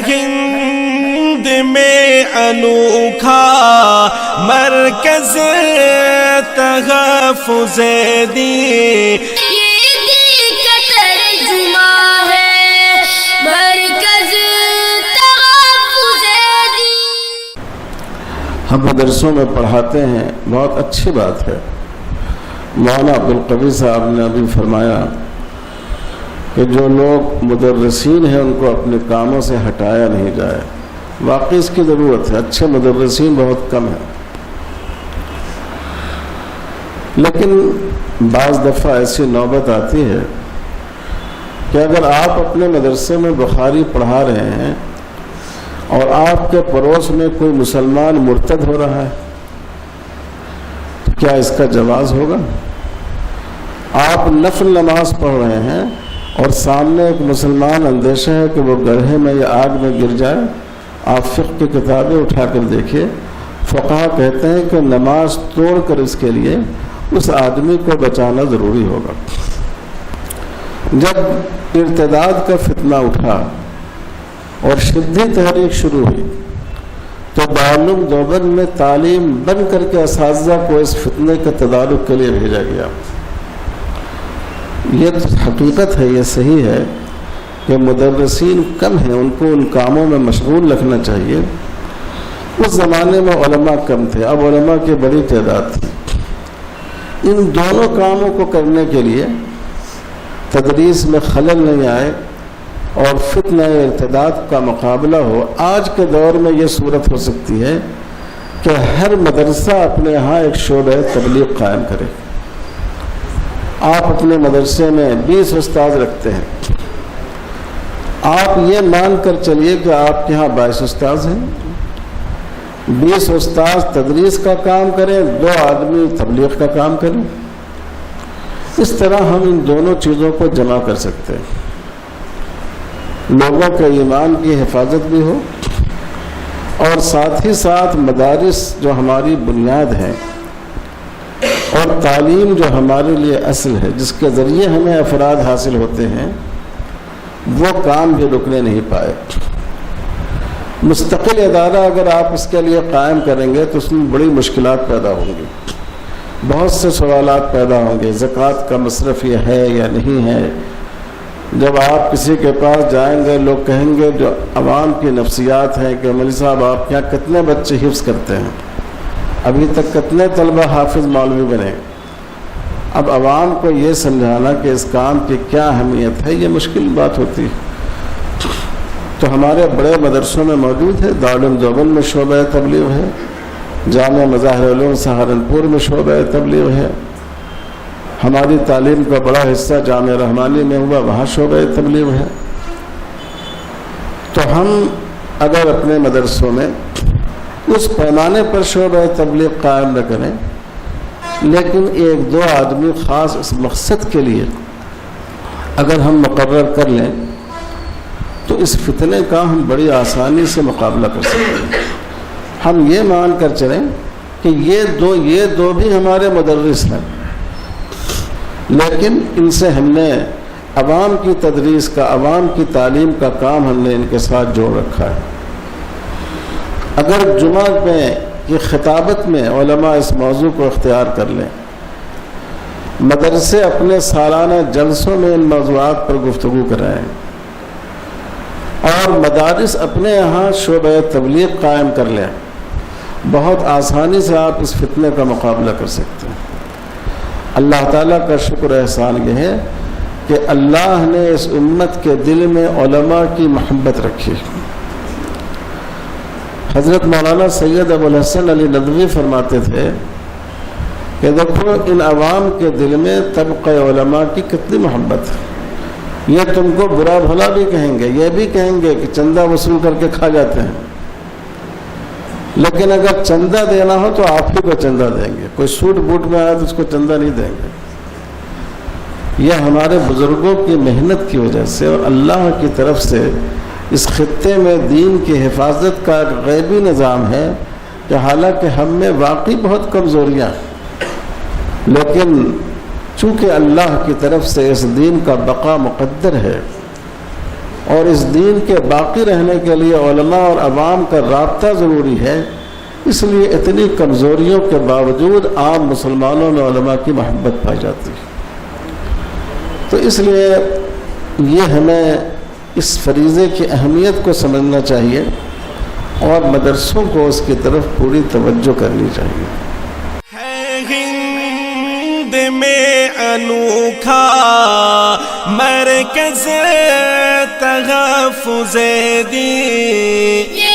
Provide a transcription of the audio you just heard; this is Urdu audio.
ہند میں انوکھا مرکز تحفظ دین، یہ دل کا ترجمہ ہے مرکز تحفظ دین۔ ہم مدرسوں میں پڑھاتے ہیں، بہت اچھی بات ہے۔ مولانا عبدالقوی صاحب نے ابھی فرمایا کہ جو لوگ مدرسین ہیں ان کو اپنے کاموں سے ہٹایا نہیں جائے۔ واقعی اس کی ضرورت ہے، اچھے مدرسین بہت کم ہیں، لیکن بعض دفعہ ایسی نوبت آتی ہے کہ اگر آپ اپنے مدرسے میں بخاری پڑھا رہے ہیں اور آپ کے پڑوس میں کوئی مسلمان مرتد ہو رہا ہے، تو کیا اس کا جواز ہوگا؟ آپ نفل نماز پڑھ رہے ہیں اور سامنے ایک مسلمان اندیشہ ہے کہ وہ گڑھے میں یا آگ میں گر جائے، آپ فقہ کی کتابیں اٹھا کر دیکھیے، فقہا کہتے ہیں کہ نماز توڑ کر اس کے لیے اس آدمی کو بچانا ضروری ہوگا۔ جب ارتداد کا فتنہ اٹھا اور شدید تحریک شروع ہوئی تو دارالعلوم دیوبند میں تعلیم بند کر کے اساتذہ کو اس فتنے کے تدارک کے لیے بھیجا گیا۔ یہ تو حقیقت ہے، یہ صحیح ہے کہ مدرسین کم ہیں، ان کو ان کاموں میں مشغول رکھنا چاہیے۔ اس زمانے میں علماء کم تھے، اب علماء کی بڑی تعداد تھی۔ ان دونوں کاموں کو کرنے کے لیے تدریس میں خلل نہیں آئے اور فتنہ ارتداد کا مقابلہ ہو۔ آج کے دور میں یہ صورت ہو سکتی ہے کہ ہر مدرسہ اپنے ہاں ایک شعبہ تبلیغ قائم کرے۔ آپ اپنے مدرسے میں 20 استاذ رکھتے ہیں، آپ یہ مان کر چلیے کہ آپ کے ہاں 22 استاذ ہیں، 20 استاذ تدریس کا کام کریں، 2 آدمی تبلیغ کا کام کریں۔ اس طرح ہم ان دونوں چیزوں کو جمع کر سکتے ہیں، لوگوں کے ایمان کی حفاظت بھی ہو اور ساتھ ہی ساتھ مدارس جو ہماری بنیاد ہے اور تعلیم جو ہمارے لیے اصل ہے، جس کے ذریعے ہمیں افراد حاصل ہوتے ہیں، وہ کام بھی رکنے نہیں پائے۔ مستقل ادارہ اگر آپ اس کے لیے قائم کریں گے تو اس میں بڑی مشکلات پیدا ہوں گی، بہت سے سوالات پیدا ہوں گے۔ زکوٰۃ کا مصرف یہ ہے یا نہیں ہے؟ جب آپ کسی کے پاس جائیں گے، لوگ کہیں گے، جو عوام کی نفسیات ہیں کہ مولوی صاحب آپ کے یہاں کتنے بچے حفظ کرتے ہیں، ابھی تک کتنے طلبہ حافظ مولوی بنے؟ اب عوام کو یہ سمجھانا کہ اس کام کی کیا اہمیت ہے، یہ مشکل بات ہوتی ہے۔ تو ہمارے بڑے مدرسوں میں موجود ہے، دارالعلوم دیوبند میں شعبہ تبلیغ ہے، جامعہ مظاہر علوم سہارنپور میں شعبہ تبلیغ ہے، ہماری تعلیم کا بڑا حصہ جامعہ رحمانی میں ہوا، وہاں شعبہ تبلیغ ہے۔ تو ہم اگر اپنے مدرسوں میں اس پیمانے پر شعبہ تبلیغ قائم نہ کریں، لیکن 1-2 آدمی خاص اس مقصد کے لیے اگر ہم مقرر کر لیں تو اس فتنے کا ہم بڑی آسانی سے مقابلہ کر سکتے ہیں۔ ہم یہ مان کر چلیں کہ یہ دو بھی ہمارے مدرس ہیں، لیکن ان سے ہم نے عوام کی تدریس کا، عوام کی تعلیم کا کام ہم نے ان کے ساتھ جوڑ رکھا ہے۔ اگر جمعہ میں کی خطابت میں علماء اس موضوع کو اختیار کر لیں، مدرسے اپنے سالانہ جلسوں میں ان موضوعات پر گفتگو کرائیں اور مدارس اپنے یہاں شعبہ تبلیغ قائم کر لیں، بہت آسانی سے آپ اس فتنے کا مقابلہ کر سکتے ہیں۔ اللہ تعالیٰ کا شکر احسان یہ ہے کہ اللہ نے اس امت کے دل میں علماء کی محبت رکھی۔ حضرت مولانا سید ابو الحسن علی ندوی فرماتے تھے کہ دیکھو ان عوام کے دل میں طبقہ علماء کی کتنی محبت ہے، یہ تم کو برا بھلا بھی کہیں گے، یہ بھی کہیں گے کہ چندہ وصول کر کے کھا جاتے ہیں، لیکن اگر چندہ دینا ہو تو آپ ہی کو چندہ دیں گے، کوئی سوٹ بوٹ میں آیا تو اس کو چندہ نہیں دیں گے۔ یہ ہمارے بزرگوں کی محنت کی وجہ سے اور اللہ کی طرف سے اس خطے میں دین کی حفاظت کا ایک غیبی نظام ہے کہ حالانکہ ہم میں واقعی بہت کمزوریاں ہیں، لیکن چونکہ اللہ کی طرف سے اس دین کا بقا مقدر ہے اور اس دین کے باقی رہنے کے لیے علماء اور عوام کا رابطہ ضروری ہے، اس لیے اتنی کمزوریوں کے باوجود عام مسلمانوں میں علماء کی محبت پائی جاتی ہے۔ تو اس لیے یہ ہمیں اس فریضے کی اہمیت کو سمجھنا چاہیے اور مدرسوں کو اس کی طرف پوری توجہ کرنی چاہیے۔ ہے ہند میں انوکھا مرکز تحفظ دین،